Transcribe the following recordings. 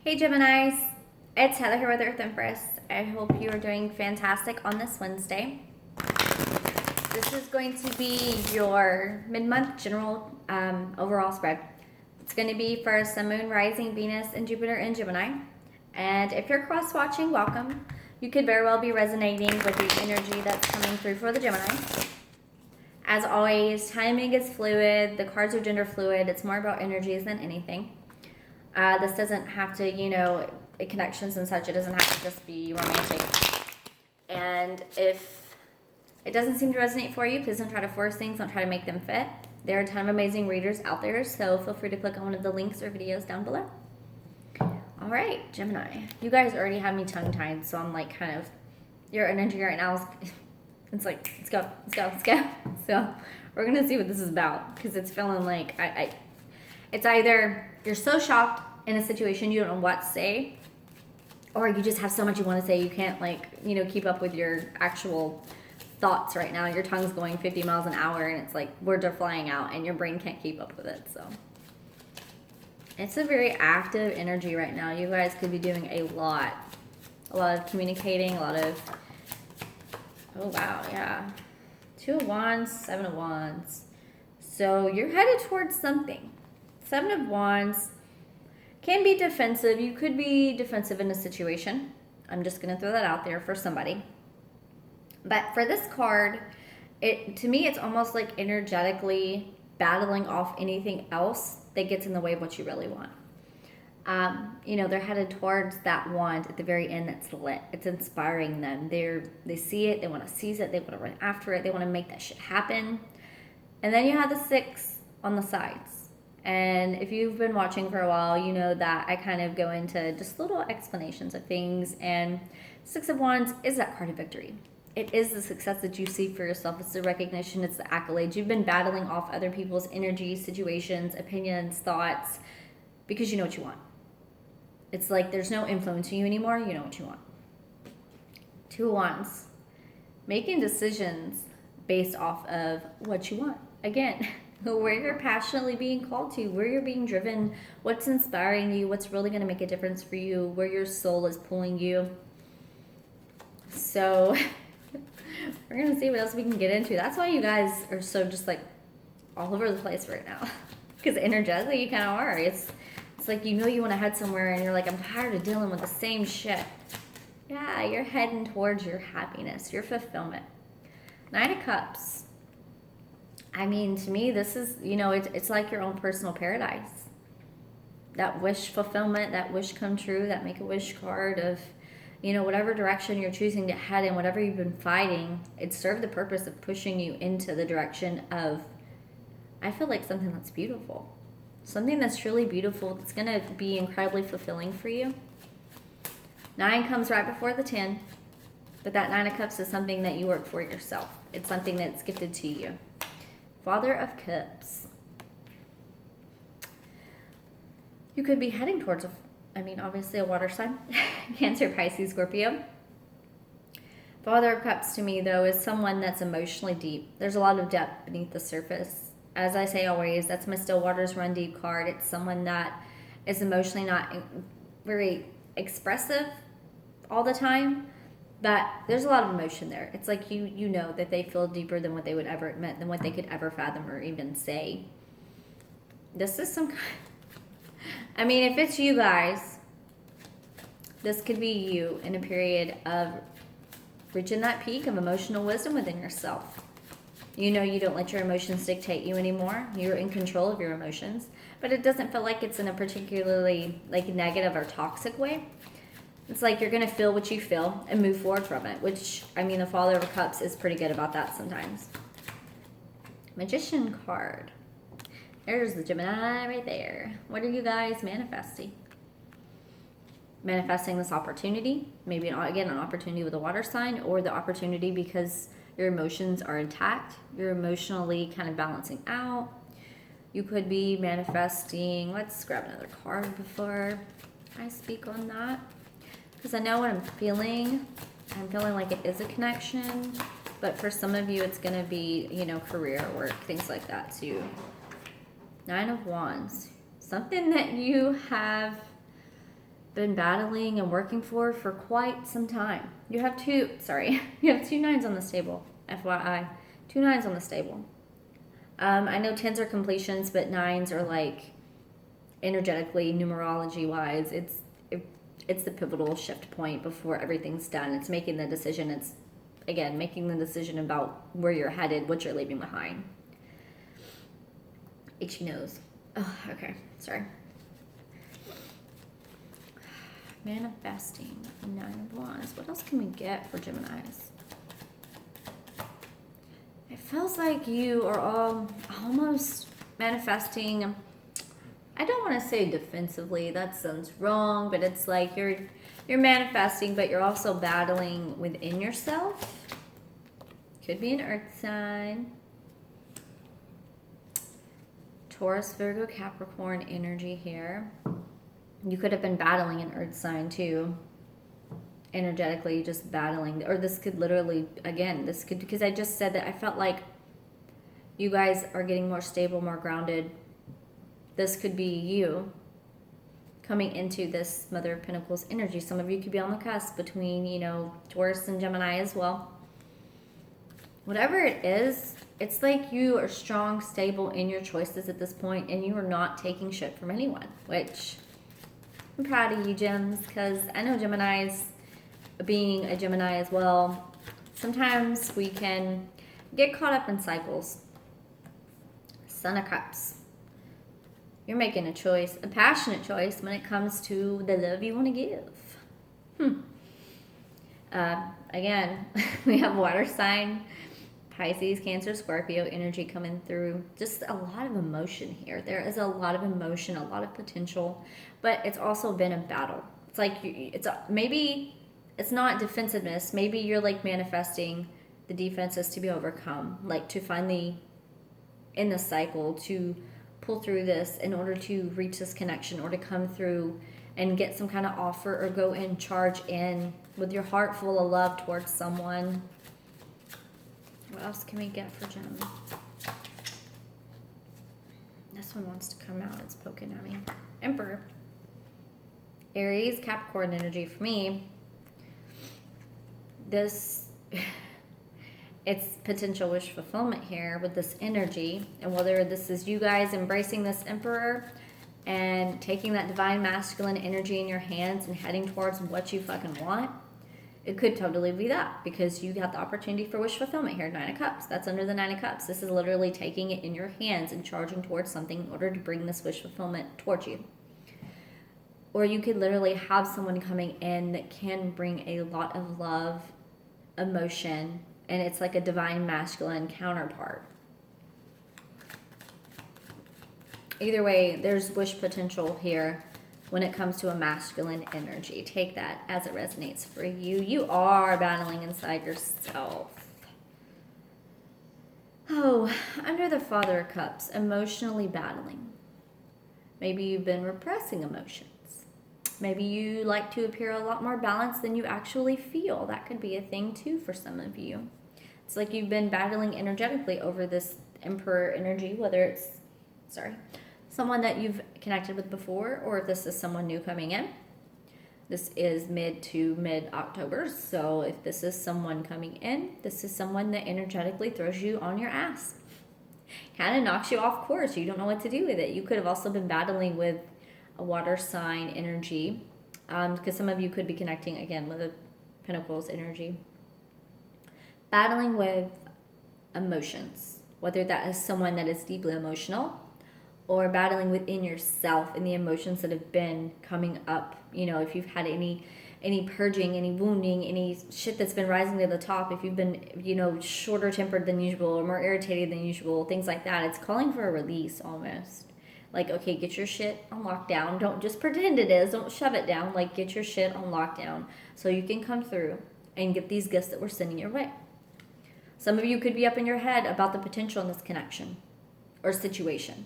Hey Geminis, it's Heather here with Earth Empress. I hope you are doing fantastic on this Wednesday. This is going to be your mid-month general overall spread. It's going to be for Sun, Moon, Rising, Venus, and Jupiter in Gemini. And if you're cross-watching, welcome. You could very well be resonating with the energy that's coming through for the Gemini. As always, timing is fluid. The cards are gender fluid. It's more about energies than anything. This doesn't have to, connections and such, it doesn't have to just be romantic. And if it doesn't seem to resonate for you, please don't try to force things, don't try to make them fit. There are a ton of amazing readers out there, so feel free to click on one of the links or videos down below. All right, Gemini. You guys already have me tongue-tied, so I'm like kind of, your energy right now is, it's like, let's go, let's go, let's go. So we're going to see what this is about, because it's feeling like, it's either you're so shocked in a situation you don't know what to say, or you just have so much you want to say you can't keep up with your actual thoughts right now. Your tongue's going 50 miles an hour and it's like words are flying out and your brain can't keep up with it. So it's a very active energy right now. You guys could be doing a lot of communicating, a lot of, oh wow, yeah. 2 of Wands, 7 of Wands. So you're headed towards something. 7 of Wands can be defensive. You could be defensive in a situation. I'm just going to throw that out there for somebody. But for this card, to me, it's almost like energetically battling off anything else that gets in the way of what you really want. They're headed towards that wand at the very end that's lit. It's inspiring them. They see it. They want to seize it. They want to run after it. They want to make that shit happen. And then you have the 6 on the sides. And if you've been watching for a while, you know that I kind of go into just little explanations of things. And 6 of Wands is that card of victory. It is the success that you see for yourself. It's the recognition. It's the accolades. You've been battling off other people's energy, situations, opinions, thoughts, because you know what you want. It's like there's no influence in you anymore. You know what you want. 2 of Wands. Making decisions based off of what you want. Again, where you're passionately being called to, where you're being driven, what's inspiring you, what's really going to make a difference for you, where your soul is pulling you. So we're going to see what else we can get into. That's why you guys are so just like all over the place right now. Because energetically you kind of are. It's like you want to head somewhere and you're like, I'm tired of dealing with the same shit. Yeah, you're heading towards your happiness, your fulfillment. 9 of Cups. I mean, to me, this is, it's like your own personal paradise. That wish fulfillment, that wish come true, that Make-A-Wish card of, whatever direction you're choosing to head in, whatever you've been fighting, it served the purpose of pushing you into the direction of, I feel like something that's beautiful. Something that's truly beautiful, that's going to be incredibly fulfilling for you. 9 comes right before the 10, but that 9 of Cups is something that you work for yourself. It's something that's gifted to you. Father of Cups. You could be heading towards, obviously a water sign. Cancer, Pisces, Scorpio. Father of Cups to me, though, is someone that's emotionally deep. There's a lot of depth beneath the surface. As I say always, that's my Still Waters Run Deep card. It's someone that is emotionally not very expressive all the time. But there's a lot of emotion there. It's like you know that they feel deeper than what they would ever admit, than what they could ever fathom or even say. This is some kind... if it's you guys, this could be you in a period of reaching that peak of emotional wisdom within yourself. You don't let your emotions dictate you anymore. You're in control of your emotions. But it doesn't feel like it's in a particularly negative or toxic way. It's like you're going to feel what you feel and move forward from it, which, the Father of Cups is pretty good about that sometimes. Magician card. There's the Gemini right there. What are you guys manifesting? Manifesting this opportunity. Maybe, again, an opportunity with a water sign, or the opportunity because your emotions are intact. You're emotionally kind of balancing out. You could be manifesting... Let's grab another card before I speak on that. Because I know what I'm feeling. I'm feeling like it is a connection. But for some of you, it's going to be, career, work, things like that too. 9 of Wands. Something that you have been battling and working for quite some time. You have two nines on the table, FYI. 2 nines on the table. I know 10s are completions, but 9s are like energetically, numerology wise, it's the pivotal shift point before everything's done. It's making the decision. It's again making the decision about where you're headed, what you're leaving behind. Itchy nose. Oh, okay. Sorry. Manifesting 9 of Wands. What else can we get for Geminis? It feels like you are all almost manifesting. I don't want to say defensively. That sounds wrong, but it's like you're manifesting, but you're also battling within yourself. Could be an earth sign. Taurus, Virgo, Capricorn energy here. You could have been battling an earth sign too. Energetically, just battling. Or this could literally, again, this could, because I just said that I felt like you guys are getting more stable, more grounded. This could be you coming into this Mother of Pentacles energy. Some of you could be on the cusp between, you know, Taurus and Gemini as well. Whatever it is, it's like you are strong, stable in your choices at this point, and you are not taking shit from anyone, which I'm proud of you, Gems, because I know Geminis, being a Gemini as well, sometimes we can get caught up in cycles. Son of Cups. You're making a choice, a passionate choice when it comes to the love you want to give. Again, we have water sign, Pisces, Cancer, Scorpio energy coming through. Just a lot of emotion here. There is a lot of emotion, a lot of potential, but it's also been a battle. It's like maybe it's not defensiveness. Maybe you're like manifesting the defenses to be overcome, like to finally in the cycle to pull through this in order to reach this connection or to come through and get some kind of offer or go in, charge in with your heart full of love towards someone. What else can we get for Gem? This one wants to come out. It's poking at me. Emperor. Aries, Capricorn energy for me. This... It's potential wish fulfillment here with this energy, and whether this is you guys embracing this Emperor and taking that divine masculine energy in your hands and heading towards what you fucking want, it could totally be that, because you got the opportunity for wish fulfillment here. 9 of Cups. That's under the 9 of Cups. This is literally taking it in your hands and charging towards something in order to bring this wish fulfillment towards you. Or you could literally have someone coming in that can bring a lot of love, emotion, and it's like a divine masculine counterpart. Either way, there's wish potential here when it comes to a masculine energy. Take that as it resonates for you. You are battling inside yourself. Oh, under the Father of Cups, emotionally battling. Maybe you've been repressing emotions. Maybe you like to appear a lot more balanced than you actually feel. That could be a thing too for some of you. It's like you've been battling energetically over this Emperor energy, whether it's, someone that you've connected with before, or if this is someone new coming in. This is mid to mid-October, so if this is someone coming in, this is someone that energetically throws you on your ass. Kind of knocks you off course. You don't know what to do with it. You could have also been battling with a water sign energy, because some of you could be connecting again with a Pentacles energy. Battling with emotions, whether that is someone that is deeply emotional, or battling within yourself and the emotions that have been coming up. You know, if you've had any purging, any wounding, any shit that's been rising to the top, if you've been, you know, shorter tempered than usual or more irritated than usual, things like that, it's calling for a release almost. Like, okay, get your shit on lockdown. Don't just pretend it is. Don't shove it down. Like, get your shit on lockdown so you can come through and get these gifts that we're sending your way. Some of you could be up in your head about the potential in this connection or situation.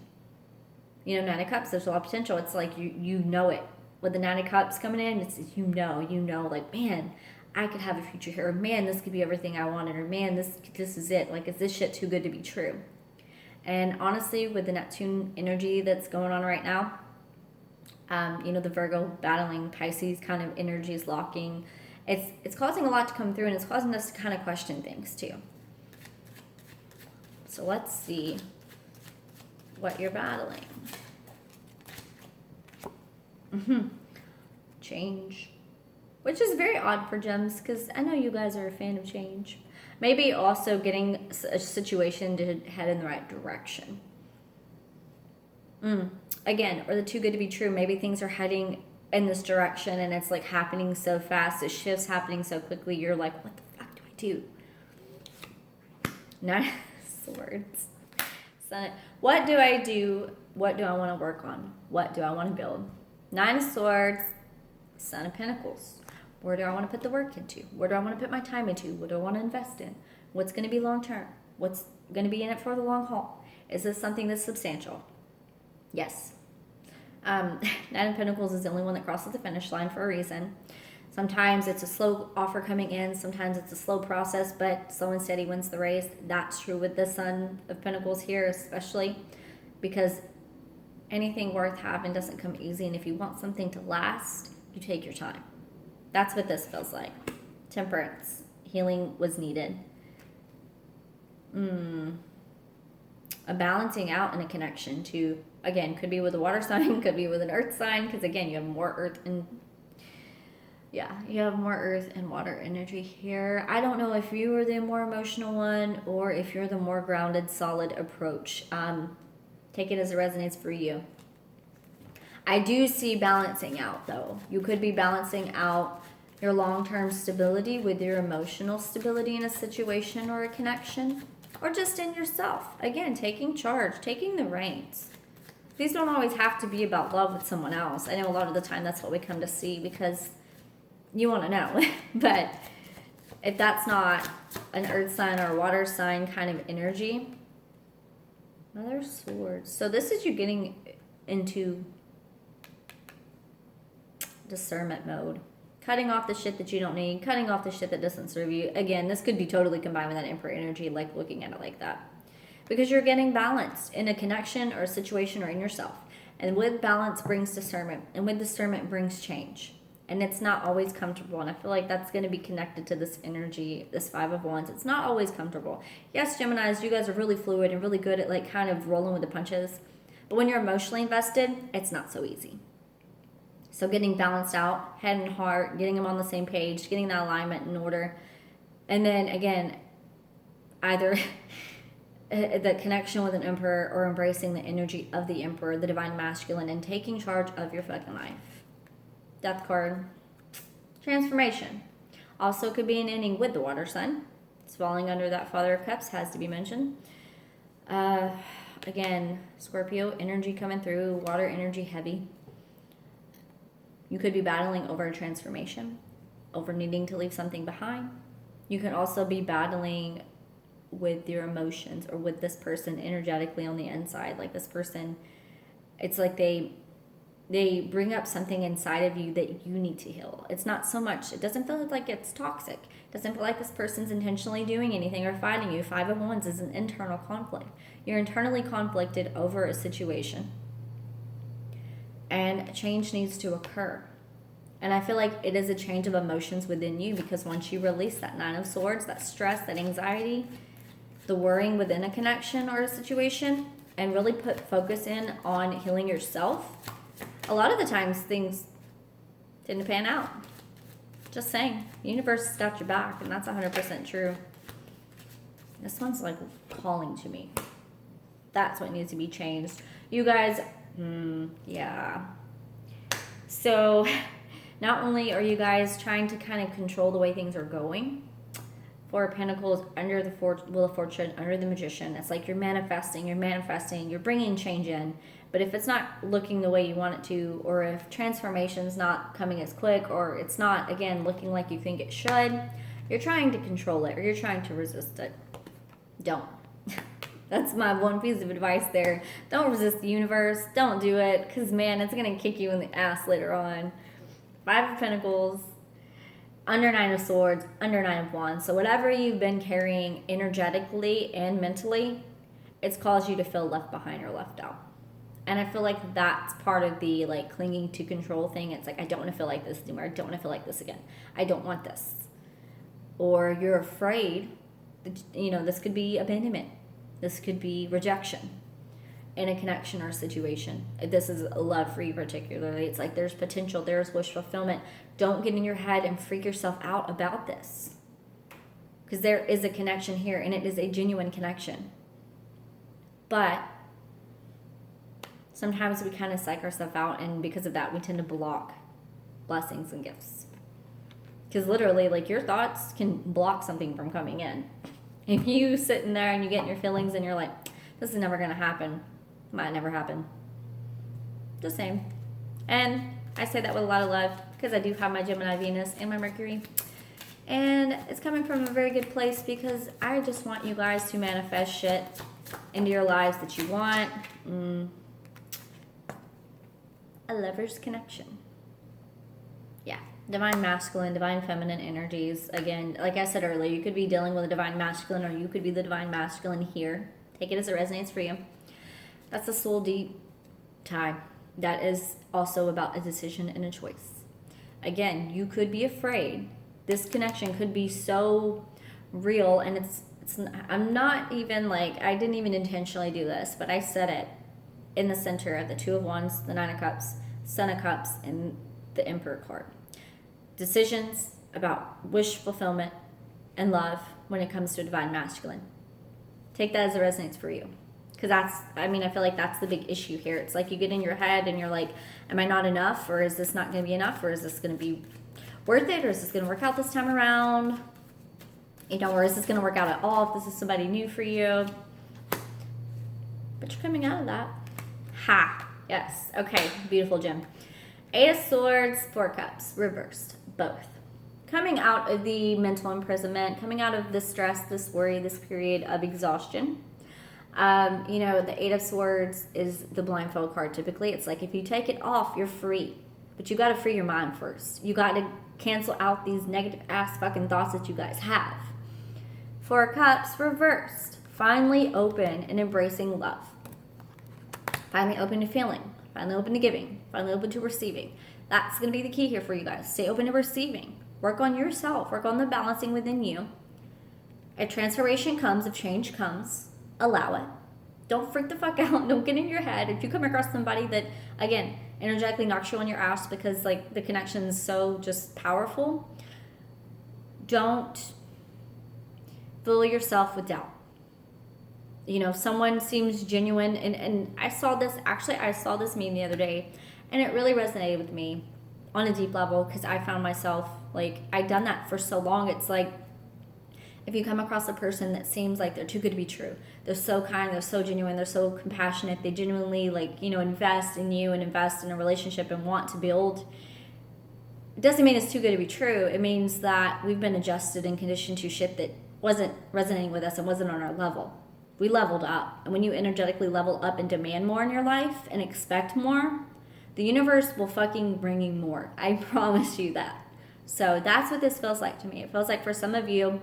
You know, 9 of Cups, there's a lot of potential. It's like you know it. With the 9 of Cups coming in, it's you know, like, man, I could have a future here. Or, man, this could be everything I wanted. Or, man, this is it. Like, is this shit too good to be true? And honestly, with the Neptune energy that's going on right now, You know, the Virgo battling Pisces kind of energy is locking. It's causing a lot to come through, and it's causing us to kind of question things too. So let's see what you're battling. Change. Which is very odd for gems, because I know you guys are a fan of change. Maybe also getting a situation to head in the right direction. Again, or the too good to be true. Maybe things are heading in this direction and it's like happening so fast. The shift's happening so quickly. You're like, what the fuck do I do? Nine of Swords. Sun. What do I do? What do I want to work on? What do I want to build? Nine of Swords. Son of Pentacles. Where do I want to put the work into? Where do I want to put my time into? What do I want to invest in? What's going to be long term? What's going to be in it for the long haul? Is this something that's substantial? Yes. Nine of Pentacles is the only one that crosses the finish line for a reason. Sometimes it's a slow offer coming in. Sometimes it's a slow process, but slow and steady wins the race. That's true with the Son of Pentacles here, especially because anything worth having doesn't come easy. And if you want something to last, you take your time. That's what this feels like. Temperance. Healing was needed. A balancing out and a connection to, again, could be with a water sign, could be with an earth sign, because again, you have more earth and, yeah, you have more earth and water energy here. I don't know if you are the more emotional one or if you're the more grounded, solid approach. Take it as it resonates for you. I do see balancing out, though. You could be balancing out your long-term stability with your emotional stability in a situation or a connection, or just in yourself. Again, taking charge, taking the reins. These don't always have to be about love with someone else. I know a lot of the time that's what we come to see because you want to know. But if that's not an earth sign or a water sign kind of energy, Mother of Swords. So this is you getting into discernment mode. Cutting off the shit that you don't need, cutting off the shit that doesn't serve you. Again, this could be totally combined with that Emperor energy, like looking at it like that. Because you're getting balanced in a connection or a situation or in yourself. And with balance brings discernment. And with discernment brings change. And it's not always comfortable. And I feel like that's going to be connected to this energy, this Five of Wands. It's not always comfortable. Yes, Geminis, you guys are really fluid and really good at like kind of rolling with the punches. But when you're emotionally invested, it's not so easy. So getting balanced out, head and heart, getting them on the same page, getting that alignment in order. And then again, either the connection with an emperor or embracing the energy of the emperor, the divine masculine, and taking charge of your fucking life. Death card. Transformation. Also could be an ending with the water sign. It's falling under that Father of Cups, has to be mentioned. Again, Scorpio energy coming through, water energy heavy. You could be battling over a transformation, over needing to leave something behind. You can also be battling with your emotions or with this person energetically on the inside. Like this person, it's like they bring up something inside of you that you need to heal. It's not so much, it doesn't feel like it's toxic. It doesn't feel like this person's intentionally doing anything or fighting you. Five of Wands is an internal conflict. You're internally conflicted over a situation. And change needs to occur. And I feel like it is a change of emotions within you because once you release that Nine of Swords, that stress, that anxiety, the worrying within a connection or a situation, and really put focus in on healing yourself, a lot of the times things didn't pan out. Just saying. The universe has got your back, and that's 100% true. This one's like calling to me. That's what needs to be changed. You guys... yeah. So not only are you guys trying to kind of control the way things are going, Four of Pentacles under the Wheel of Fortune, under the Magician. It's like you're manifesting, you're bringing change in. But if it's not looking the way you want it to, or if transformation's not coming as quick, or it's not, again, looking like you think it should, you're trying to control it, or you're trying to resist it. Don't. That's my one piece of advice there. Don't resist the universe. Don't do it. Because, man, it's going to kick you in the ass later on. Five of Pentacles, under Nine of Swords, under Nine of Wands. So whatever you've been carrying energetically and mentally, it's caused you to feel left behind or left out. And I feel like that's part of the like clinging to control thing. It's like, I don't want to feel like this anymore. I don't want to feel like this again. I don't want this. Or you're afraid that, you know, this could be abandonment. This could be rejection in a connection or situation. If this is love for you particularly, it's like there's potential, there's wish fulfillment. Don't get in your head and freak yourself out about this. Because there is a connection here, and it is a genuine connection. But sometimes we kind of psych ourselves out, and because of that, we tend to block blessings and gifts. Because literally, like, your thoughts can block something from coming in. If you sit in there and you get in your feelings and you're like, this is never going to happen, might never happen. The same. And I say that with a lot of love, because I do have my Gemini Venus and my Mercury. And it's coming from a very good place, because I just want you guys to manifest shit into your lives that you want. A lover's connection. Yeah. Divine masculine, divine feminine energies. Again, like I said earlier, you could be dealing with a divine masculine, or you could be the divine masculine here. Take it as it resonates for you. That's a soul deep tie. That is also about a decision and a choice. Again, you could be afraid. This connection could be so real, and I'm not even like, I didn't even intentionally do this, but I said it in the center of the Two of Wands, the Nine of Cups, Son of Cups, and the Emperor card. Decisions about wish fulfillment and love when it comes to divine masculine. Take that as it resonates for you. Because I feel like that's the big issue here. It's like you get in your head and you're like, am I not enough? Or is this not going to be enough? Or is this going to be worth it? Or is this going to work out this time around? You know, or is this going to work out at all if this is somebody new for you? But you're coming out of that. Ha! Yes. Okay. Beautiful, Gem. Eight of Swords, Four Cups, reversed. Both. Coming out of the mental imprisonment, coming out of this stress, this worry, this period of exhaustion. You know, the Eight of Swords is the blindfold card typically. It's like if you take it off, you're free. But you got to free your mind first. You got to cancel out these negative ass fucking thoughts that you guys have. Four of Cups, reversed. Finally open and embracing love. Finally open to feeling. Finally open to giving. Finally open to receiving. That's going to be the key here for you guys. Stay open to receiving. Work on yourself. Work on the balancing within you. If transformation comes, if change comes, allow it. Don't freak the fuck out. Don't get in your head. If you come across somebody that, again, energetically knocks you on your ass because, like, the connection is so just powerful, don't fill yourself with doubt. You know, if someone seems genuine, and I saw this meme the other day, and it really resonated with me on a deep level, because I found myself, like, I'd done that for so long. It's like, if you come across a person that seems like they're too good to be true, they're so kind, they're so genuine, they're so compassionate, they genuinely, like, you know, invest in you and invest in a relationship and want to build, it doesn't mean it's too good to be true. It means that we've been adjusted and conditioned to shit that wasn't resonating with us and wasn't on our level. We leveled up. And when you energetically level up and demand more in your life and expect more, the universe will fucking bring you more. I promise you that. So that's what this feels like to me. It feels like for some of you,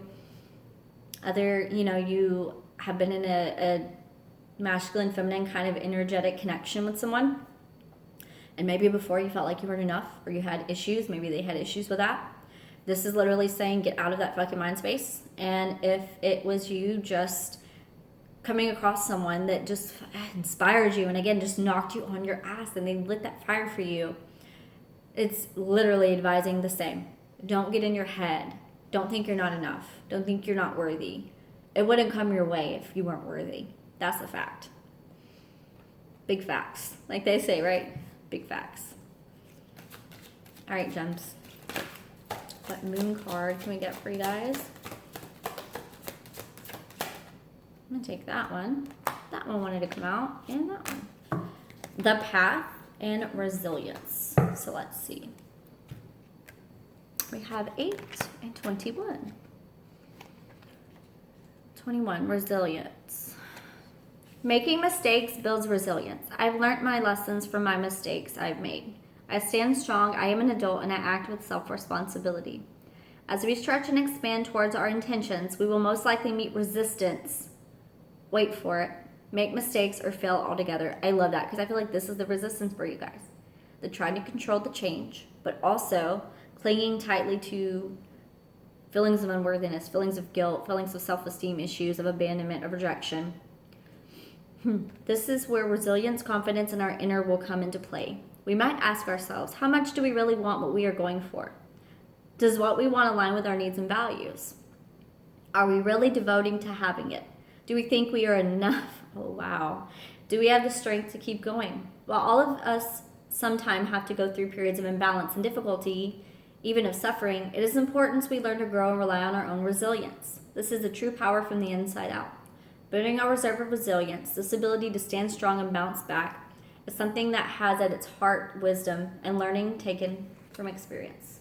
you have been in a masculine, feminine kind of energetic connection with someone. And maybe before you felt like you weren't enough, or you had issues. Maybe they had issues with that. This is literally saying get out of that fucking mind space. And if it was you just coming across someone that just inspired you and, again, just knocked you on your ass and they lit that fire for you, it's literally advising the same. Don't get in your head. Don't think you're not enough. Don't think you're not worthy. It wouldn't come your way if you weren't worthy. That's a fact. Big facts. Like they say, right? Big facts. All right, gems. What moon card can we get for you guys? I'm going to take that one. That one wanted to come out. And that one. The Path and Resilience. So let's see. We have 8 and 21. 21, resilience. Making mistakes builds resilience. I've learned my lessons from my mistakes I've made. I stand strong, I am an adult, and I act with self-responsibility. As we stretch and expand towards our intentions, we will most likely meet resistance. Wait for it. make mistakes, or fail altogether. I love that because I feel like this is the resistance for you guys. The trying to control the change, but also clinging tightly to feelings of unworthiness, feelings of guilt, feelings of self-esteem issues, of abandonment, of rejection. This is where resilience, confidence, and our inner will come into play. We might ask ourselves, how much do we really want what we are going for? Does what we want align with our needs and values? Are we really devoting to having it? Do we think we are enough? Oh, wow. Do we have the strength to keep going? While all of us sometimes have to go through periods of imbalance and difficulty, even of suffering, it is important we learn to grow and rely on our own resilience. This is the true power from the inside out. Building our reserve of resilience, this ability to stand strong and bounce back, is something that has at its heart wisdom and learning taken from experience.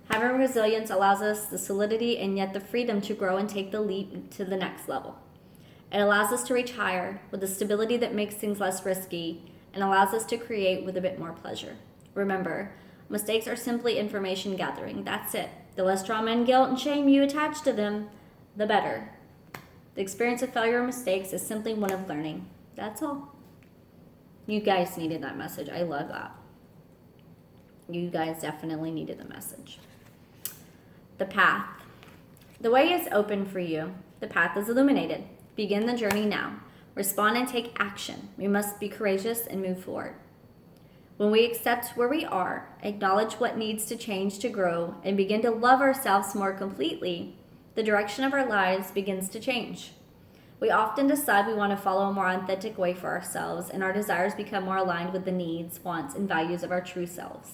Having resilience allows us the solidity and yet the freedom to grow and take the leap to the next level. It allows us to reach higher with the stability that makes things less risky and allows us to create with a bit more pleasure. Remember, mistakes are simply information gathering. That's it. The less trauma and guilt and shame you attach to them, the better. The experience of failure or mistakes is simply one of learning. That's all. You guys needed that message. I love that. You guys definitely needed the message. The path. The way is open for you. The path is illuminated. Begin the journey now. Respond and take action. We must be courageous and move forward. When we accept where we are, acknowledge what needs to change to grow, and begin to love ourselves more completely, the direction of our lives begins to change. We often decide we want to follow a more authentic way for ourselves, and our desires become more aligned with the needs, wants, and values of our true selves.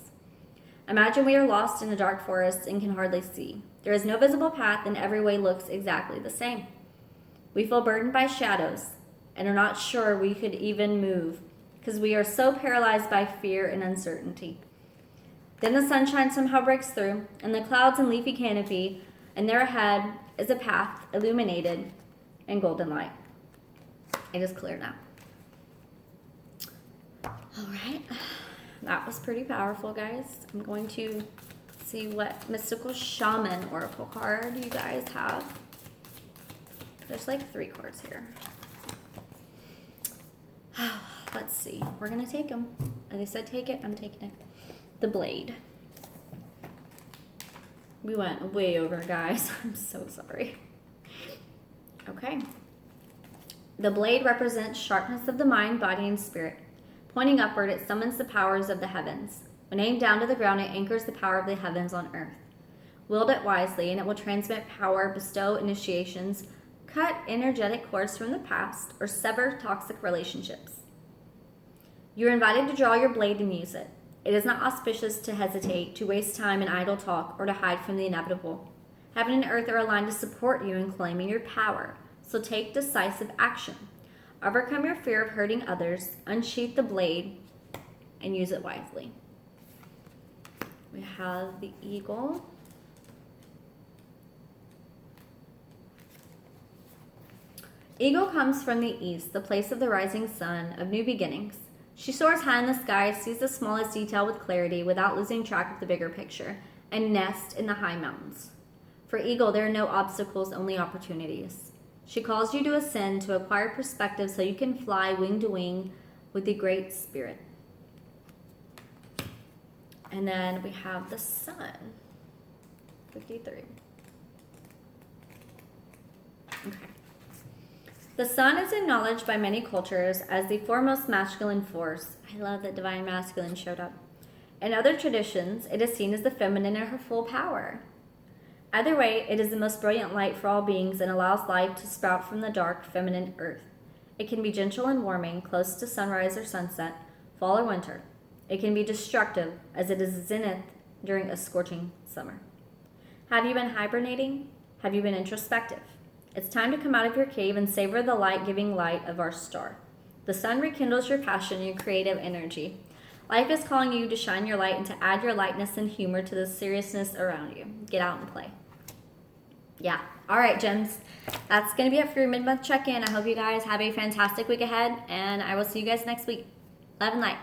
Imagine we are lost in a dark forest and can hardly see. There is no visible path, and every way looks exactly the same. We feel burdened by shadows and are not sure we could even move because we are so paralyzed by fear and uncertainty. Then the sunshine somehow breaks through, and the clouds and leafy canopy, and there ahead is a path illuminated in golden light. It is clear now. All right. That was pretty powerful, guys. I'm going to see what mystical shaman oracle card you guys have. There's like 3 cards here. Let's see. We're going to take them. As I said, take it. I'm taking it. The blade. We went way over, guys. I'm so sorry. Okay. The blade represents sharpness of the mind, body, and spirit. Pointing upward, it summons the powers of the heavens. When aimed down to the ground, it anchors the power of the heavens on earth. Wield it wisely, and it will transmit power, bestow initiations, cut energetic cords from the past, or sever toxic relationships. You're invited to draw your blade and use it. It is not auspicious to hesitate, to waste time in idle talk, or to hide from the inevitable. Heaven and earth are aligned to support you in claiming your power, so take decisive action. Overcome your fear of hurting others, unsheath the blade, and use it wisely. We have the eagle. Eagle comes from the east, the place of the rising sun, of new beginnings. She soars high in the sky, sees the smallest detail with clarity without losing track of the bigger picture, and nests in the high mountains. For eagle, there are no obstacles, only opportunities. She calls you to ascend, to acquire perspective so you can fly wing to wing with the great spirit. And then we have the sun, 53. Okay. The sun is acknowledged by many cultures as the foremost masculine force. I love that divine masculine showed up. In other traditions, it is seen as the feminine in her full power. Either way, it is the most brilliant light for all beings and allows life to sprout from the dark, feminine earth. It can be gentle and warming, close to sunrise or sunset, fall or winter. It can be destructive, as it is zenith during a scorching summer. Have you been hibernating? Have you been introspective? It's time to come out of your cave and savor the light-giving light of our star. The sun rekindles your passion and your creative energy. Life is calling you to shine your light and to add your lightness and humor to the seriousness around you. Get out and play. Yeah. All right, gems. That's going to be it for your mid-month check-in. I hope you guys have a fantastic week ahead, and I will see you guys next week. Love and light.